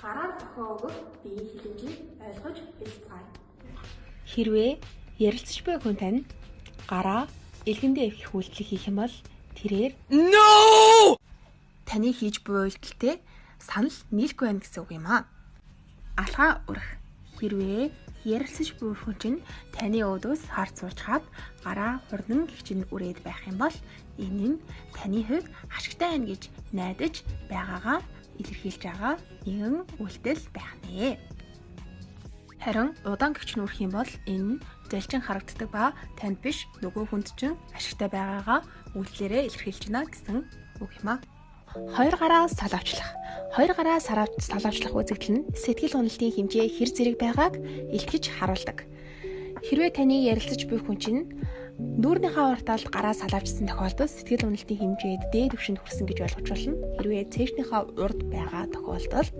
Гараар зохион өгөх биеийн хилэмжийг ойлгож хэлцгаая. Хэрвээ ярилцаж буй хүн тань гараа илгэндээ эвхэх үйлдэл хийх юм бол тэрээр таны хийж буй үйлдэлтэй санал нийлэхгүй байна гэсэн үг юм аа. Алгаа урах. Хэрвээ ярилцаж буй хүн чинь таны өөдөөс харц сууж хаад гараа хурдан гихчин үрээд байх юм бол энэ нь таны хувьд ашигтай байна гэж найдаж байгаагаа илэрхийлж байгаа нэгэн үйлдэл байх нэ. Харин удаан гихчин үрэх юм бол энэ залжин харагддаг ба танд биш нөгөө хүнд чинь ашигтай байгаагаа үйлдэлээрээ илэрхийлж байна гэсэн үг юм аа. Хоёр гараа салавчлах. Хоёр гараа салавчлах үзэгдэл нь сэтгэл уналтын хэмжээ хэр зэрэг байгааг илтгэж харуулдаг. Хэрвээ таны ярилцаж буй хүн чинь нүүрнийхээ урталд гараа салавчсан тохиолдолд сэтгэл уналтын хэмжээд дээд түвшинд хүрсэн гэж ойлгож болно. Хэрвээ цээжнийхээ урд байгаа тохиолдолд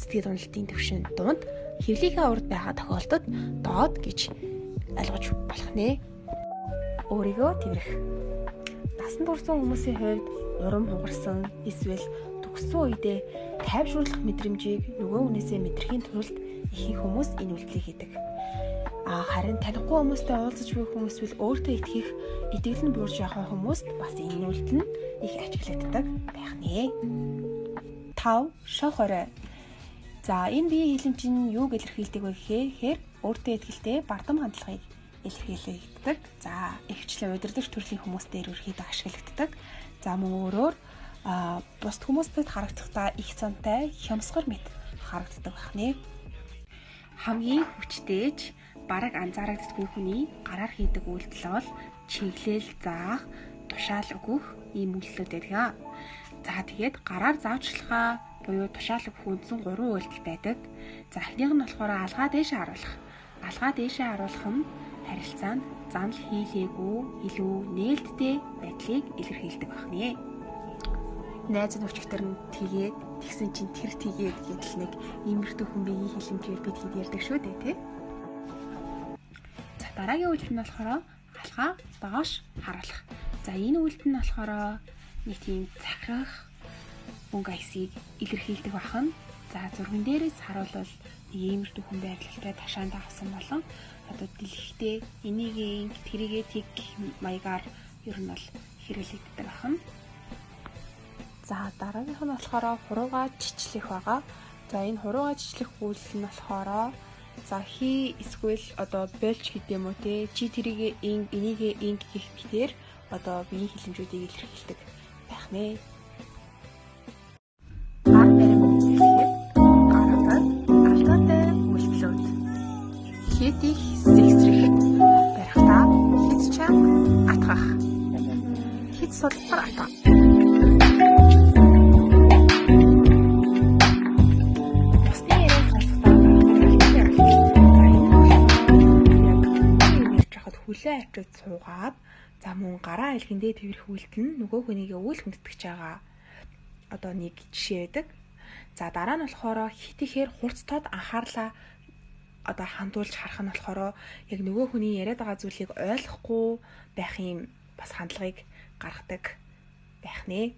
сэтгэл уналтын түвшин дунд, хэвлийнхээ урд байгаа тохиолдолд доод гэж ойлгож болох нэ. Өөрийгөө тэврэх. Насанд хүрсэн хүмүүсийн хувьд урам хугарсан эсвэл төгссөн үедээ тайвшруулах мэдрэмжийг нөгөө хүнээсээ мэдрэхийн тулд ихэнх хүмүүс энэ үйлдэлийг хийдэг. Харин танихгүй хүмүүстэй уулзаж буй хүн эсвэл өөртөө итгэх, итгэл нь буурж байгаа хүмүүст бас энэ үйлдэл нь их ажиглагддаг байх нэ. 5. Шох орой. За энэ биеийн хилэмж нь юуг илэрхийлдэг вэ гэхээр өөртөө итгэлтэй бардам хандлагыг илэрхийлдэг. За ихчлэн удирдагч төрлийн хүмүүстээр ерөөхдөө ашиглагддаг. За мөн өөрөөр бусд хүмүүстэд харагдахдаа их цантай, хямсгар мэт харагддаг байх нэ. Хамгийн хүчтэйж бараг анзаарагддаггүй хүний гараар хийдэг үйлдэл бол чиглэл заах, тушаал өгөх ийм үйлдэлүүд байдаг. За тэгээд гараар заавчлахаа буюу тушаал өгөх үндсэн 3 үйлдэл байдаг. За эхнийх нь болохоор алгаа дээшээ харуулах. Алгаа дээшээ харуулах нь харилцаанд занал хийлээгүй илүү нээлттэй байдлыг илэрхийлдэг байх нэ. Найз нөхчтөр нь тэгээд тэгсэн чинь тэр тэгээд гэдэл нэг иймэрхүү хүн биеийн хилэмжээр бид хэд ярьдаг шүү дээ тий. За дараагийн үйлдэл нь болохоор алгаа доош харуулах. За энэ үйлдэл нь болохоор нэг тийм захирах өнгө аясыг илэрхийлдэг бахан. За зурган дээрээс харуулбал иймэрхүү хүн байдлалтай ташаанд авсан болон одоо дэлгэхдээ энийг тэрийгээ тэг маягаар ер нь бол хэрэглэгддэг бахан. За дараагийнх нь болохоор хуруугаа жичлэх байгаа. За энэ хуруугаа жичлэх үйлдэл нь болохоор за хий эсвэл одоо больч гэдэг юм уу те чи тэрийгээ энийг гэхээр одоо биеийн хилэмжүүдийг илэрхийлдэг байх нэ. Гар барим үйлдэлээр гараад алдаатай үйлдэлүүд. Хэд их сэгсрэх барихтаа хэд чанга атгах. Хэд сулбар атгах. Хүлээ авчиж суугаад за мөн гараа илгэндээ тэрх үйлдэл нь нөгөө хүнийгээ үл хүндэтгэж байгаа одоо нэг жишээ байдаг. За дараа нь болохоор хит ихээр хурцтоод анхаарлаа одоо хандуулж харах нь болохоор яг нөгөө хүний яриад байгаа зүйлийг ойлгохгүй байх юм бас хандлагыг гаргадаг байх нэ.